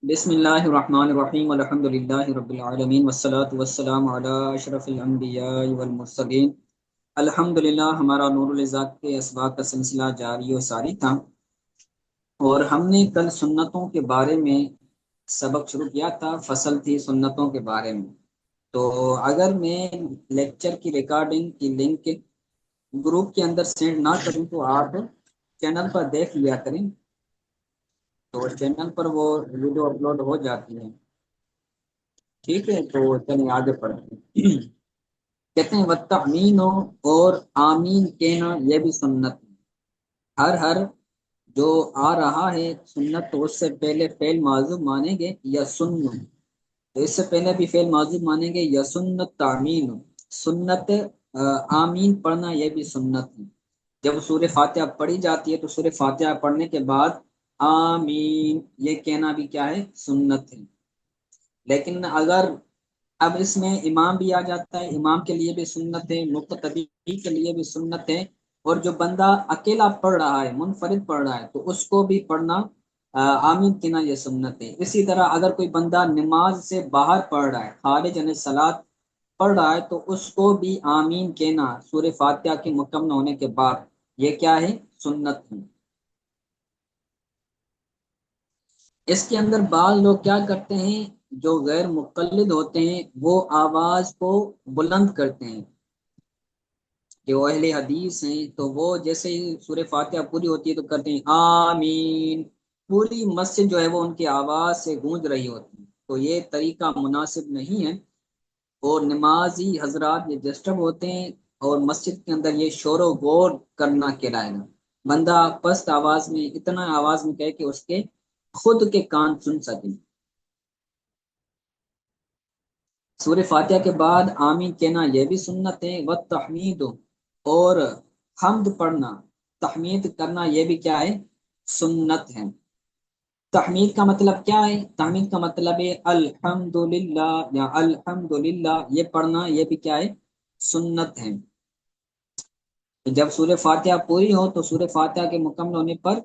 बिस्मिल्लाहिर्रहमानिर्रहीम अल्हम्दुलिल्लाहि रब्बिल आलमीन वस्सलातु वस्सलामु अला अशरफिल अंबिया वल मुरसलीन। अल्हम्दुलिल्लाह, हमारा नूरुल ज़ात के असबाब का सिलसिला जारी और सारी था, और हमने कल सुन्नतों के बारे में सबक शुरू किया था। फसल थी सुन्नतों के बारे में। तो अगर मैं लेक्चर की रिकॉर्डिंग की लिंक ग्रुप के अंदर सेंड ना करूं तो आप चैनल पर देख लिया करें, तो चैनल पर वो वीडियो अपलोड हो जाती है। ठीक है, तो चलिए आगे पढ़ते हैं। कहते हैं वत्तमीन, और आमीन कहना यह भी सुन्नत है। हर हर जो आ रहा है सुन्नत, तो उससे पहले फेल माजूम मानेंगे या सुन्न, तो इससे पहले भी फेल माजूम मानेंगे या सुन्नत तामीन। सुन्नत आमीन पढ़ना यह भी सुन्नत है। जब सूरह फातिहा पढ़ी जाती है तो सूरह फातिहा पढ़ने के बाद आमीन ये कहना भी क्या है, सुन्नत है। लेकिन अगर अब इसमें इमाम भी आ जाता है, इमाम के लिए भी सुन्नत है, मुक्तदी के लिए भी सुन्नत है, और जो बंदा अकेला पढ़ रहा है, मुनफरिद पढ़ रहा है, तो उसको भी पढ़ना आमीन कहना ये सुन्नत है। इसी तरह अगर कोई बंदा नमाज से बाहर पढ़ रहा है, खारिज अन सलात पढ़ रहा है, तो उसको भी आमीन कहना सूरह फातिहा के मुकम्मल होने के बाद ये क्या है, सुन्नत है। इसके अंदर बाल लोग क्या करते हैं, जो गैर मुक़ल्लिद होते हैं वो आवाज को बुलंद करते हैं। जो अहले हदीस हैं तो वो जैसे ही सूरह फातिहा पूरी होती है तो करते हैं आमीन। पूरी मस्जिद जो है वो उनकी आवाज से गूंज रही होती है, तो ये तरीका मुनासिब नहीं है। और नमाजी हजरात ये डिस्टर्ब होते हैं, और मस्जिद के अंदर ये शोर व गोर करना कहलाएगा। बंदा पस्त आवाज में, इतना आवाज में कहे कि उसके खुद के कान सुन सके। सूर्य फातिहा के बाद आमीन कहना यह भी सुन्नत है। व तहमीद, और हम्द पढ़ना, तहमीद करना यह भी क्या है, सुन्नत है। तहमीद का मतलब क्या है, तहमीद का मतलब है अल्हम्दुलिल्लाह या अल्हम्दुलिल्लाह, ये पढ़ना ये भी क्या है, सुन्नत है। जब सूर्य फातिहा पूरी हो तो सूर्य फातिहा के मुकम्मल होने पर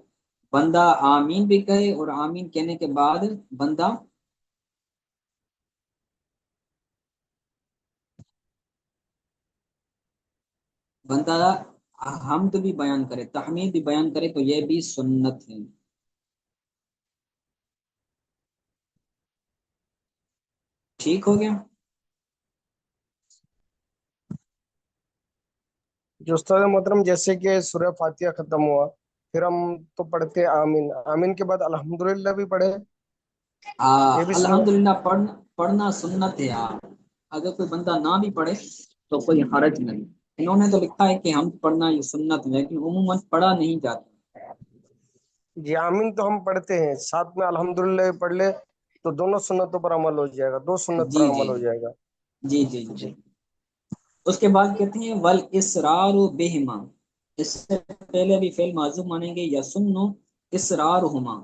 बंदा आमीन भी कहे, और आमीन कहने के बाद बंदा बंदा हमद भी बयान करे, तहमीद भी बयान करे, तो यह भी सुन्नत है। ठीक हो गया। जो उस्ताद मोहतरम, जैसे कि सूरह फातिहा खत्म हुआ, फिर हम तो पढ़ते आमीन, आमीन के बाद अल्हम्दुलिल्लाह भी पढ़े, ये भी सुन्नत। अल्हम्दुलिल्लाह पढ़ना सुन्नत है यार। अगर कोई बंदा ना भी पढ़े तो कोई हरज नहीं। इन्होंने तो लिखा है कि हम पढ़ना ये सुन्नत है, लेकिन उम्मन पढ़ा नहीं जाता। जी, आमीन तो हम पढ़ते हैं, साथ में अल्हम्दुलिल्लाह भी पढ़ ले तो दोनों सुन्नतों पर अमल हो जाएगा, दो सुन्नत पर जी जी अमल हो जाएगा। जी जी जी जी। जी। उसके बाद कहते हैं वल इसरार बेहिमा। इससे पहले भी फेल माजूम मानेंगे या सुन्नो इसरार हुमा।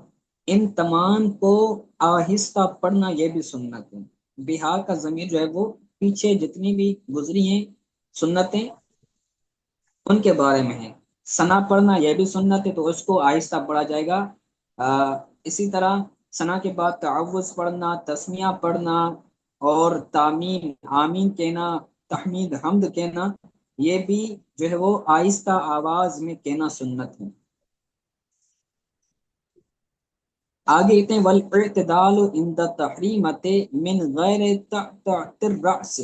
इन तमाम को आहिस्ता पढ़ना यह भी सुन्नत है। बिहार का जमीर जो है वो पीछे जितनी भी गुजरी हैं सुन्नतें उनके बारे में है। सना पढ़ना यह भी सुन्नत है, तो उसको आहिस्ता पढ़ा जाएगा। इसी तरह सना के बाद तअव्वुज़ पढ़ना, तस्मिया पढ़ना, और तामीन आमीन कहना, तहमीद हम्द कहना, ये भी जो है वो आहिस्ता आवाज में कहना सुन्नत है। आगे कहते हैं वल इत्तिदाल इंद तहरीमते मिन गैर तअतिर रअस।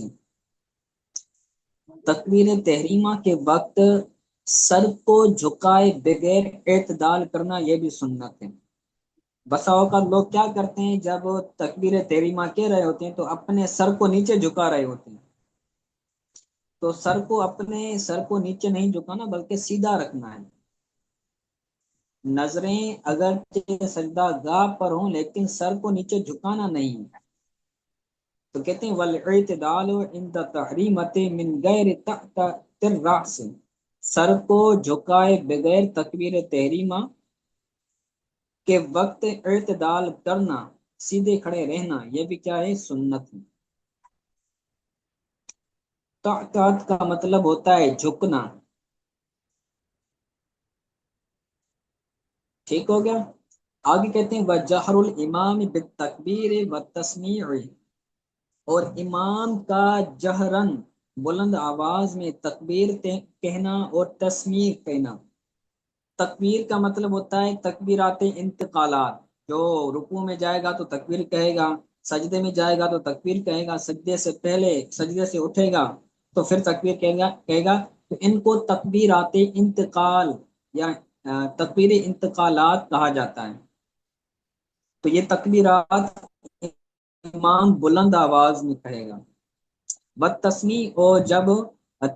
तकबीर तहरीमा के वक्त सर को झुकाए बगैर एतदाल करना यह भी सुन्नत है। बसा औकात लोग क्या करते हैं, जब तकबीर तहरीमा कह रहे होते हैं तो अपने सर को नीचे झुका रहे होते हैं। तो अपने सर को नीचे नहीं झुकाना बल्कि सीधा रखना है। नजरें अगर सजदा गाह पर हों लेकिन सर को नीचे झुकाना नहीं है। तो कहते हैं वल इत्तिदाल इंद तहरीमते मिन गैर तअतिर रअस। सर को झुकाए बगैर तकबीर तहरीमा के वक्त इत्तिदाल करना, सीधे खड़े रहना, यह भी क्या है, सुन्नत है। तअत का मतलब होता है झुकना। ठीक हो गया। आगे कहते हैं वजहरुल इमाम बित्तकबीर व तस्मीअ, और इमाम का जहरन बुलंद आवाज में कहना और तस्मीर कहना। तकबीर का मतलब होता है तकबीरात इंतकालात, जो रुकू में जाएगा तो तकबीर कहेगा, सजदे में जाएगा तो तकबीर कहेगा, सजदे से पहले सजदे से उठेगा तो फिर तकबीर कहेगा कहेगा तो इनको तकबीरात इंतकाल या तकबीर इंतकालात कहा जाता है। तो ये तकबीरात इमाम बुलंद आवाज में कहेगा। व तस्मी, और जब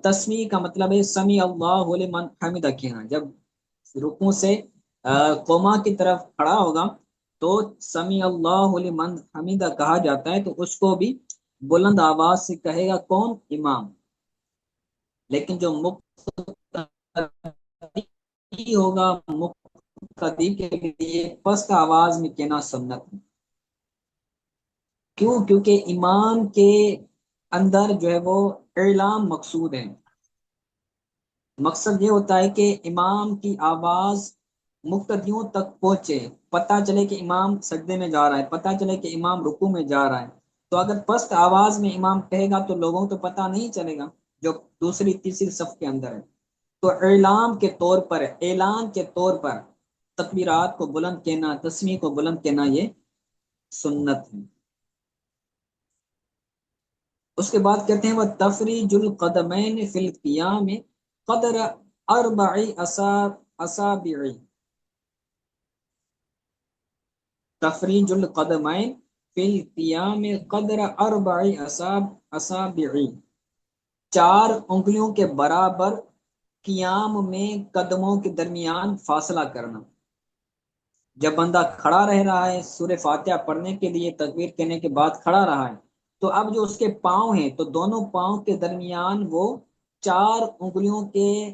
तस्मी का मतलब है समी अल्लाहु लिमन हमिदा कहना, जब रुकू से कोमा की तरफ खड़ा होगा तो समी अल्लाहु लिमन हमिदा कहा जाता है, तो उसको भी बुलंद आवाज से कहेगा कौन? इमाम। लेकिन जो मुक्तदी होगा, मुक्तदी के लिए पस्त आवाज में कहना सुन्नत है। क्यों? क्योंकि इमाम के अंदर जो है वो इलाम मकसूद है। मकसद ये होता है कि इमाम की आवाज मुक्तदियों तक पहुंचे, पता चले कि इमाम सजदे में जा रहा है, पता चले कि इमाम रुकू में जा रहा है। तो अगर पस्त आवाज में इमाम कहेगा तो लोगों को तो पता नहीं चलेगा जो दूसरी तीसरी सफ के अंदर है। तो इलाम के तौर पर, ऐलान के तौर पर तकबीरात को बुलंद कहना, तस्मीह को बुलंद कहना, ये सुन्नत है। उसके बाद कहते हैं वह तफरीजुल कदमैन फिल क़ियाम क़दर अरबई असाबि'i, तफरीजुल कदमैन फिल क़ियाम क़दर अरबई असाबि'i, चार उंगलियों के बराबर कियाम में कदमों के दरमियान फासला करना। जब बंदा खड़ा रह रहा है सूरह फातिहा पढ़ने के लिए, तकबीर कहने के बाद खड़ा रहा है, तो अब जो उसके पाँव हैं तो दोनों पाँव के दरमियान वो चार उंगलियों के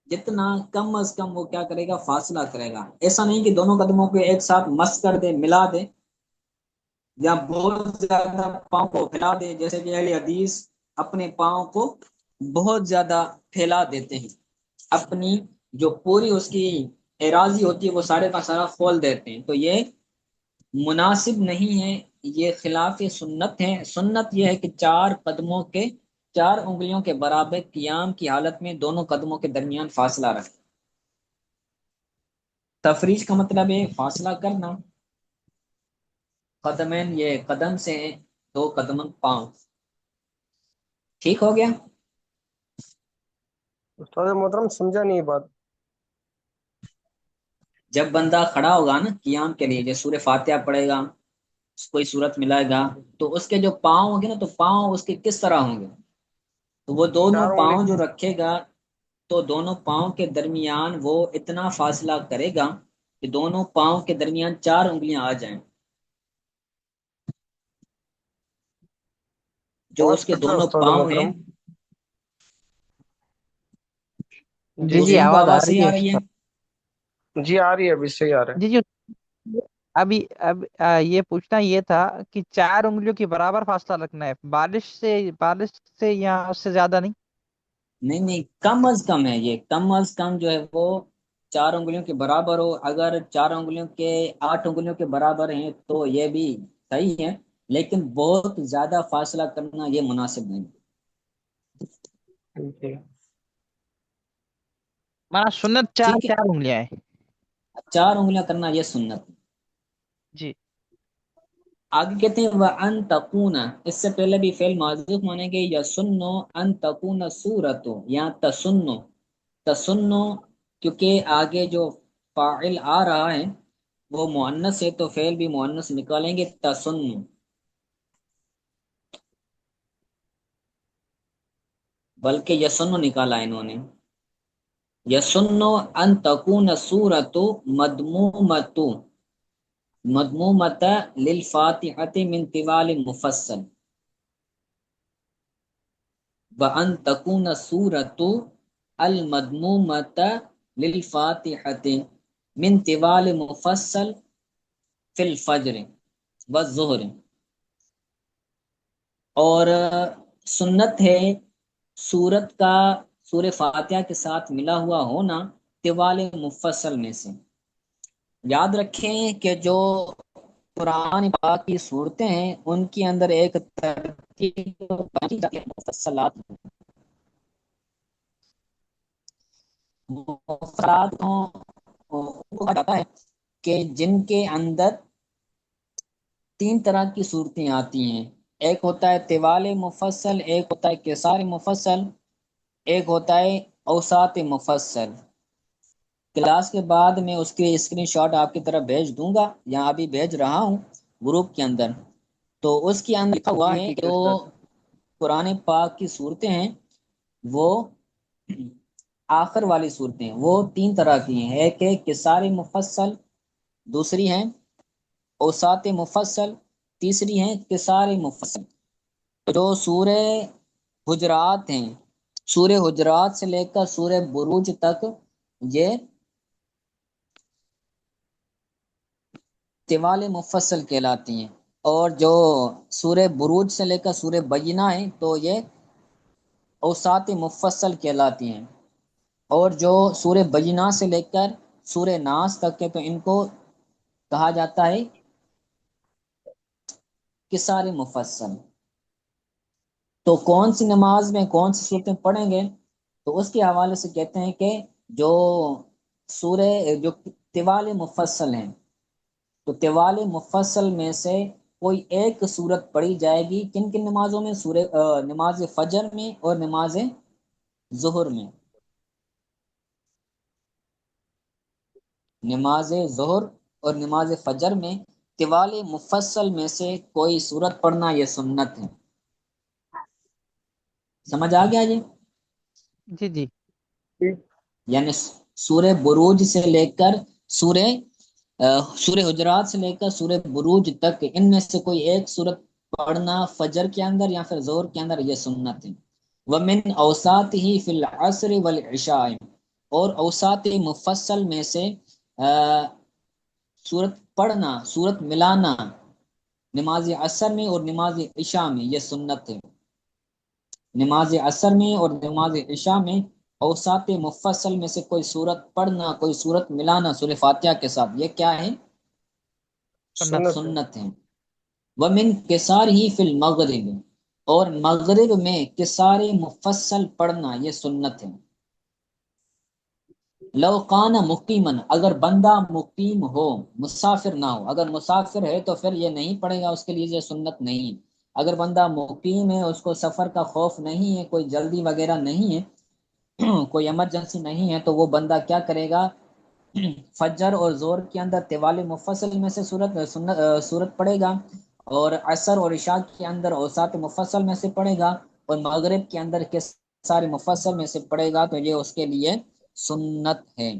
जितना कम अज कम वो क्या करेगा? फासला करेगा। ऐसा नहीं कि दोनों कदमों को एक साथ मस कर दे, मिला दे, या बहुत ज्यादा पाँव को फैला दे, जैसे कि अहले हदीस अपने पाँव को बहुत ज्यादा फैला देते हैं, अपनी जो पूरी उसकी एराजी होती है वो सारे का सारा खोल देते हैं। तो ये मुनासिब नहीं है, ये खिलाफ सुन्नत है। सुन्नत ये है कि चार कदमों के, चार उंगलियों के बराबर कियाम की हालत में दोनों कदमों के दरमियान फासला रखें। तफरीज का मतलब है फासला करना। कदमैन ये कदम से है, दो कदम पाँव। ठीक हो गया? उस्ताद मोहतरम समझा नहीं ये बात। जब बंदा खड़ा होगा ना कियाम के लिए, जैसे सूरह फातिहा पढ़ेगा, कोई सूरत मिलाएगा, तो उसके जो पाँव होंगे ना, तो पाँव उसके किस तरह होंगे? तो वो दोनों चार उंगली। पाँव जो रखेगा, तो दोनों पाँव के दरमियान वो इतना फासला करेगा कि दोनों पाँव के दरमियान चार उंगलियां आ जाएं। जो बहुत उसके अच्छा दोनों उस्ताद पाँव हैं, मोहतरम। तो जी जी जी। उनको आवाज आ आवाज रही सही आ है रही है? उस्ताद। जी आ रही है, अभी सही आ रहा है। जी जी। अभी अब ये पूछना ये था कि चार उंगलियों के बराबर फासला रखना है, बारिश से या उससे ज्यादा नहीं। नहीं नहीं, कम अज कम है ये, कम अज कम जो है वो चार उंगलियों के बराबर हो। अगर चार उंगलियों के, आठ उंगलियों के बराबर हैं तो ये भी सही है, लेकिन बहुत ज्यादा फासला करना ये मुनासिब नहीं। जी। माना सुन्नत चार ठीक है, चार उंगलियां हैं। चार उंगलियां करना ये सुन्नत है। जी। आगे कहते हैं वह अन तकूना, इससे पहले भी फेल माजूफ मानेंगे, या सुन्नो अन तकूना सूरतो, या तसुन्नो, तसुन्नो, क्योंकि आगे जो फाइल आ रहा है वो मुअन्नस है, तो फेल भी मुअन्नस निकालेंगे, तसुन्नो। बल्कि यसुन्नो निकाला है इन्होंने। यसुन्नो अन तकूना सूरतो मदमूमतु, मदमूमता लिल फातिहति मिन तिवाल मुफस्सल, व अन तकून सूरतु अल मदमूमता लिल फातिहति मिन तिवाल मुफस्सल फिल फज्र व ज़ुहर, और सुन्नत है सूरत का सूरह फातिहा के साथ मिला हुआ होना तिवाल मुफस्सल में से। یاد رکھیں کہ جو قرآن پاک کی صورتیں ہیں ان کے اندر ایک ترتیب پائی جاتی ہے، مفصلات مفصلات کو کہا جاتا ہے کہ جن کے اندر تین طرح کی صورتیں آتی ہیں. ایک ہوتا ہے طوال مفصل، ایک ہوتا ہے قصار مفصل، ایک ہوتا ہے اوساط مفصل. کلاس کے بعد میں اس کے اسکرین شاٹ آپ کی طرف بھیج دوں گا، یا ابھی بھیج رہا ہوں گروپ کے اندر. تو اس کے اندر لکھا ہوا جی ہے ٹھیک کہ ہے جو استاد. قرآن پاک کی صورتیں ہیں وہ آخر والی صورتیں وہ تین طرح کی ہیں. ایک ہے قصار مفصل، دوسری ہیں اوساط مفصل، تیسری ہیں قصار مفصل. جو سورہ حجرات ہیں، سورہ حجرات سے لے کر سورہ بروج تک یہ طوال مفصل کہلاتی ہیں، اور جو سورہ بروج سے لے کر سورہ بینہ ہیں تو یہ اوساط مفصل کہلاتی ہیں. اور جو سورہ بینہ سے لے کر سورہ ناس تک ہے تو ان کو کہا جاتا ہے قصار مفصل. تو کون سی نماز میں کون سی صورتیں پڑھیں گے، تو اس کے حوالے سے کہتے ہیں کہ جو سورہ جو طوال مفصل ہیں، تو طوال مفصل میں سے کوئی ایک صورت پڑھی جائے گی کن کن نمازوں میں، نماز فجر میں اور نماز ظہر میں. نماز ظہر اور نماز فجر میں طوال مفصل میں سے کوئی صورت پڑھنا یہ سنت ہے. سمجھ آ گیا جی؟ جی جی. یعنی سورہ بروج سے لے کر سورہ سورہ حجرات سے لے کر سورہ بروج تک ان میں سے کوئی ایک سورت پڑھنا فجر کے اندر یا پھر ظہر کے اندر یہ سنت ہے. ومن اوساط ہی فی العصر والعشاء، اور اوساط مفصل میں سے سورت پڑھنا، سورت ملانا نماز عصر میں اور نماز عشاء میں یہ سنت ہے. نماز عصر میں اور نماز عشاء میں اوساط مفصل میں سے کوئی صورت پڑھنا، کوئی صورت ملانا سورہ فاتحہ کے ساتھ، یہ کیا ہے؟ سنت. سنت ہے. سنت ہے. ومن قصار ہی فی المغرب، اور مغرب میں قصار مفصل پڑھنا یہ سنت ہے. لو کان مقیمن، اگر بندہ مقیم ہو، مسافر نہ ہو. اگر مسافر ہے تو پھر یہ نہیں پڑے گا، اس کے لیے یہ سنت نہیں ہے. اگر بندہ مقیم ہے، اس کو سفر کا خوف نہیں ہے، کوئی جلدی وغیرہ نہیں ہے، کوئی ایمرجنسی نہیں ہے، تو وہ بندہ کیا کرے گا؟ فجر اور زور کے اندر طوال مفصل میں سے سورت پڑھے گا، اور عصر اور عشاء کے اندر اوساط مفصل میں سے پڑھے گا، اور مغرب کے اندر کے سارے مفصل میں سے پڑھے گا، تو یہ اس کے لیے سنت ہے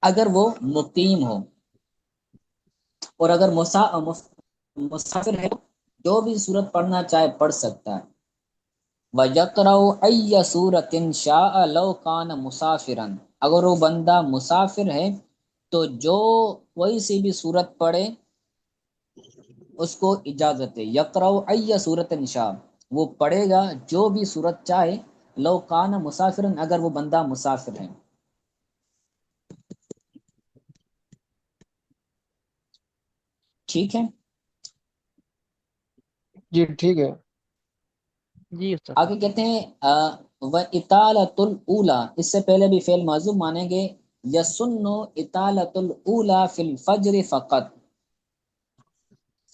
اگر وہ مقیم ہو. اور اگر مسافر ہے جو بھی صورت پڑھنا چاہے پڑھ سکتا ہے. وَيَقْرَأُ أَيَّ سُورَةٍ شَاءَ لَوْ كَانَ مُسَافِرًا، اگر وہ بندہ مسافر ہے تو جو کوئی سی بھی صورت پڑھے اس کو اجازت ہے. یقرأ أَيَّ سُورَةٍ شَاءَ، وہ پڑھے گا جو بھی صورت چاہے، لو کان مسافرن، اگر وہ بندہ مسافر ہے. ٹھیک ہے. جی ٹھیک ہے. جی استاد. آگے کہتے ہیں وَإِطَالَةُ الْأُولَى، اس سے پہلے بھی فعل معذوب مانیں گے. يَسُنُّ إِطَالَةُ الْأُولَى فِي الْفَجْرِ فقط،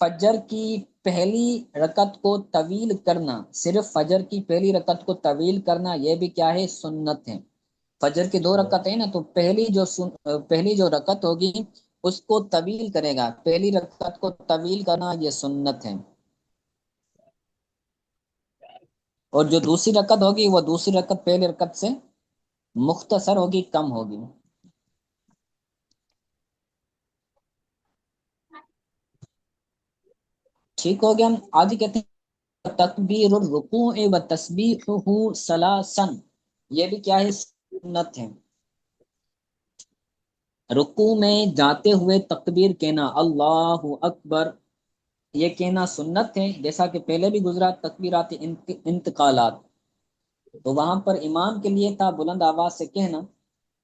فجر کی پہلی رکعت کو طویل کرنا، صرف فجر کی پہلی رکعت کو طویل کرنا یہ بھی کیا ہے؟ سنت ہے. فجر کی دو رکعت ہے نا، تو پہلی جو رکعت ہوگی اس کو طویل کرے گا، پہلی رکعت کو طویل کرنا یہ سنت ہے. اور جو دوسری رکعت ہوگی وہ دوسری رکعت پہلی رکعت سے مختصر ہوگی، کم ہوگی. ٹھیک ہو گیا. آگے کہتے ہیں تکبیر الرکوع و تسبیحہ ثلاثا، یہ بھی کیا ہے؟ سنت ہے. رکوع میں جاتے ہوئے تکبیر کہنا، اللہ اکبر، یہ کہنا سنت ہے. جیسا کہ پہلے بھی گزرا تکبیرات انتقالات، تو وہاں پر امام کے لیے تھا بلند آواز سے کہنا،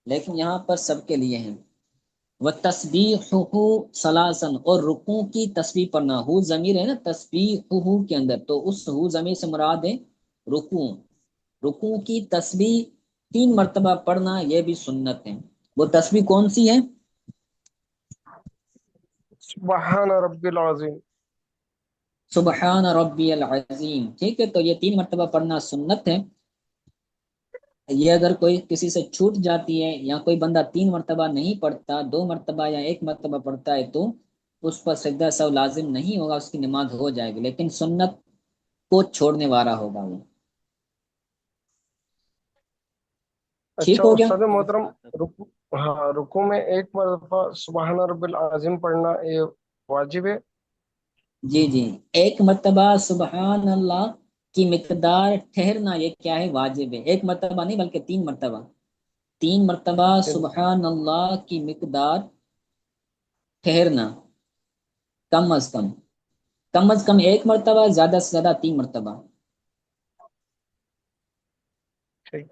لیکن یہاں پر سب کے لیے ہیں۔ وَتَسْبِيحُهُ ثَلَاثًا، اور رکوع کی تسبیح پڑھنا، ہو ضمیر ہے نا تسبیحُهُ کے اندر، تو اس ہو ضمیر سے مراد ہے رکوع۔ رکوع کی تسبیح 3 مرتبہ پڑھنا یہ بھی سنت ہے۔ وہ تسبیح کون سی ہے؟ سبحان رب العظیم۔ سبحان ربی العظیم، ٹھیک ہے، تو یہ 3 مرتبہ پڑھنا سنت ہے۔ یہ اگر کوئی کسی سے چھوٹ جاتی ہے یا کوئی بندہ 3 مرتبہ نہیں پڑھتا، 2 مرتبہ یا 1 مرتبہ پڑھتا ہے، تو اس پر سجدہ سہو لازم نہیں ہوگا، اس کی نماز ہو جائے گی، لیکن سنت کو چھوڑنے والا ہوگا وہ۔ ٹھیک اچھا ہو گیا؟ استاد محترم، رکو ہاں رکو میں ایک مرتبہ سبحان رب العظیم پڑھنا یہ واجب ہے؟ جی جی، 1 مرتبہ سبحان اللہ کی مقدار ٹھہرنا یہ کیا ہے؟ واجب ہے۔ 1 مرتبہ نہیں بلکہ 3 مرتبہ، 3 مرتبہ سبحان اللہ کی مقدار ٹھہرنا، کم از کم، کم از کم 1 مرتبہ، زیادہ سے زیادہ 3 مرتبہ۔ ٹھیک۔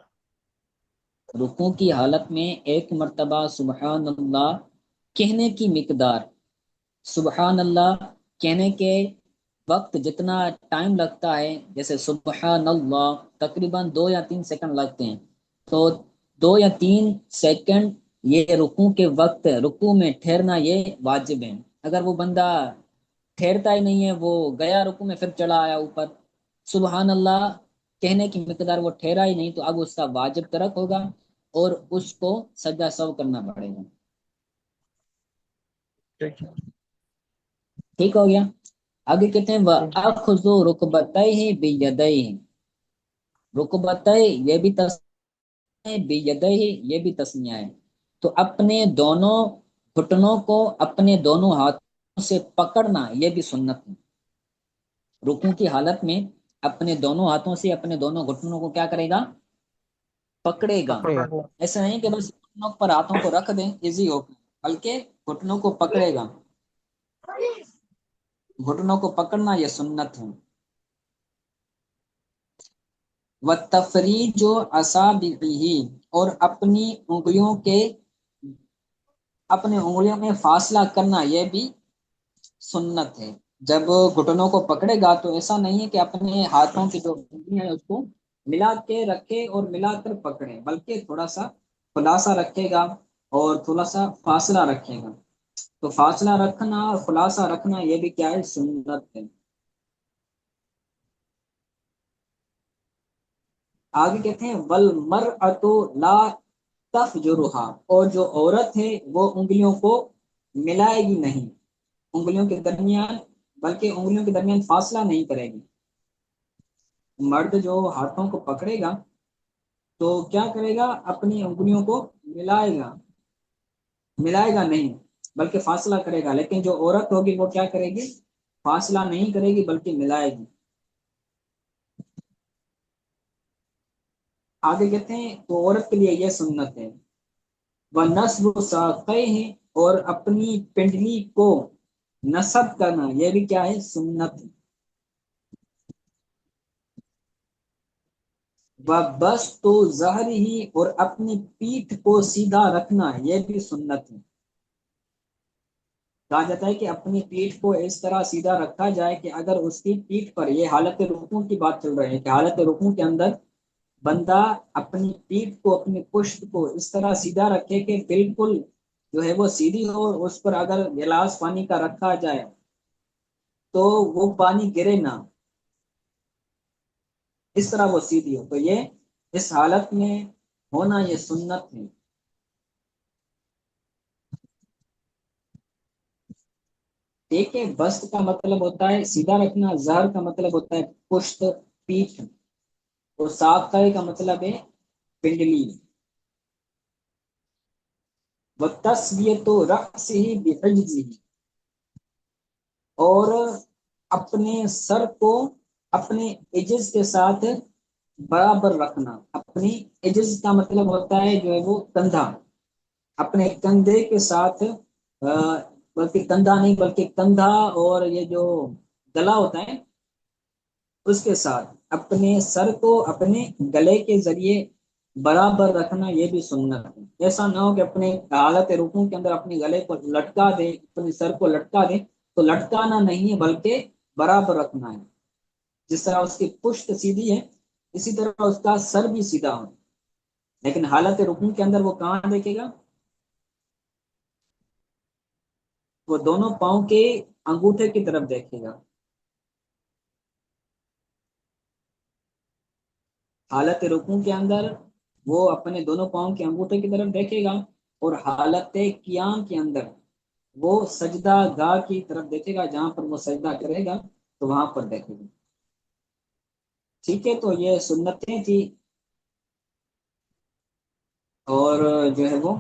رکوع کی حالت میں 1 مرتبہ سبحان اللہ کہنے کی مقدار، سبحان اللہ کہنے کے وقت جتنا ٹائم لگتا ہے، جیسے سبحان اللہ تقریباً 2 یا 3 سیکنڈ لگتے ہیں، تو 2 یا 3 سیکنڈ یہ رکوع کے وقت رکوع میں ٹھہرنا یہ واجب ہے۔ اگر وہ بندہ ٹھہرتا ہی نہیں ہے، وہ گیا رکوع میں پھر چلا آیا اوپر، سبحان اللہ کہنے کی مقدار وہ ٹھہرا ہی نہیں، تو اب اس کا واجب ترک ہوگا اور اس کو سجدہ سہو کرنا پڑے گا۔ ٹھیک ٹھیک ہو گیا؟ آگے کہتے ہیں وَأَخْذُ رُكْبَتَيْهِ بِيَدَيْهِ، رُكْبَتَيْ یہ بھی تسنیہ ہے، بِيَدَيْهِ یہ بھی تسنیہ ہے، تو اپنے دونوں گھٹنوں کو اپنے دونوں ہاتھوں سے پکڑنا یہ بھی سنت ہے۔ رکوع کی حالت میں اپنے دونوں ہاتھوں سے اپنے دونوں گھٹنوں کو کیا کرے گا؟ پکڑے گا۔ پکڑنا۔ ایسا نہیں کہ بس گھٹنوں پر ہاتھوں کو رکھ دیں ایزی ہو، بلکہ گھٹنوں کو پکڑے گا، گھٹنوں کو پکڑنا یہ سنت ہے۔ وَالتَّفْرِيجُ أَصَابِعِهِ، اور اپنے انگلیوں میں فاصلہ کرنا یہ بھی سنت ہے۔ جب گھٹنوں کو پکڑے گا تو ایسا نہیں ہے کہ اپنے ہاتھوں کی جو انگلیاں ہیں اس کو ملا کے رکھے اور ملا کر پکڑے، بلکہ تھوڑا سا خلاصہ رکھے گا اور تھوڑا سا فاصلہ رکھے گا، تو فاصلہ رکھنا اور خلاصہ رکھنا یہ بھی کیا ہے؟ سنت ہے۔ آگے کہتے ہیں وَالْمَرْأَةُ لَا تَفْجُرُهَا، اور جو عورت ہے وہ انگلیوں کو ملائے گی نہیں، انگلیوں کے درمیان، بلکہ انگلیوں کے درمیان فاصلہ نہیں کرے گی۔ مرد جو ہاتھوں کو پکڑے گا تو کیا کرے گا؟ اپنی انگلیوں کو ملائے گا نہیں، بلکہ فاصلہ کرے گا، لیکن جو عورت ہوگی وہ کیا کرے گی؟ فاصلہ نہیں کرے گی بلکہ ملائے گی۔ آگے کہتے ہیں تو عورت کے لیے یہ سنت ہے۔ وَنَصْبُ سَاقَيْهِ، اور اپنی پنڈلی کو نصب کرنا یہ بھی کیا ہے؟ سنت ہے۔ وَبَسْطُ ظَهْرِهِ، اور اپنی پیٹھ کو سیدھا رکھنا یہ بھی سنت ہے۔ کہا جاتا ہے کہ اپنی پیٹھ کو اس طرح سیدھا رکھا جائے کہ اگر اس کی پیٹھ پر، یہ حالت رکوع کی بات چل رہی ہے کہ حالت رکوع کے اندر بندہ اپنی پیٹھ کو، اپنی پشت کو اس طرح سیدھا رکھے کہ بالکل جو ہے وہ سیدھی ہو، اور اس پر اگر گلاس پانی کا رکھا جائے تو وہ پانی گرے نہ، اس طرح وہ سیدھی ہو، تو یہ اس حالت میں ہونا یہ سنت ہے۔ ٹھیک ہے، بست کا مطلب ہوتا ہے سیدھا رکھنا، ظہر کا مطلب ہوتا ہے پشت، پیٹھ، اور ساقہ کا مطلب ہے پنڈلی۔ وَتَسْوِيَةُ رَأْسِهِ بِحِجْزِهِ، اور اپنے سر کو اپنے عجز کے ساتھ برابر رکھنا۔ اپنی عجز کا مطلب ہوتا ہے جو ہے وہ کندھا، اپنے کندھے کے ساتھ، بلکہ کندھا نہیں بلکہ کندھا اور یہ جو گلا ہوتا ہے اس کے ساتھ اپنے سر کو اپنے گلے کے ذریعے बराबर रखना ये भी सुन्नत है। ऐसा ना हो कि अपने हालत रुकू के अंदर अपने गले को लटका दे, अपने सर को लटका दे। तो लटकाना नहीं है बल्कि बराबर रखना है। जिस तरह उसकी पुश्त सीधी है इसी तरह उसका सर भी सीधा हो। लेकिन हालत रुकू के अंदर वो कहाँ देखेगा? वो दोनों पाँव के अंगूठे की तरफ देखेगा। हालत रुकू के अंदर वो अपने दोनों पाँव के अंगूठे की तरफ देखेगा, और हालत कियाम के अंदर वो सजदा गाह की तरफ देखेगा, जहां पर वो सजदा करेगा तो वहां पर देखेगा। ठीक है, तो ये सुन्नतें थी। और जो है वो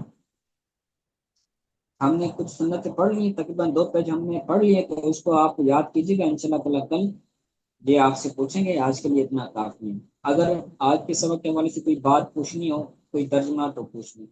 हमने कुछ सुन्नतें पढ़ ली, तकरीबन 2 पेज हमने पढ़ लिए, तो उसको आप याद कीजिएगा। इंशाल्लाह ताला कल ये आपसे पूछेंगे। आज के लिए इतना काफी है। अगर आज के सबक के हवाले से कोई बात पूछनी हो, कोई तर्जुमा, तो पूछ लें।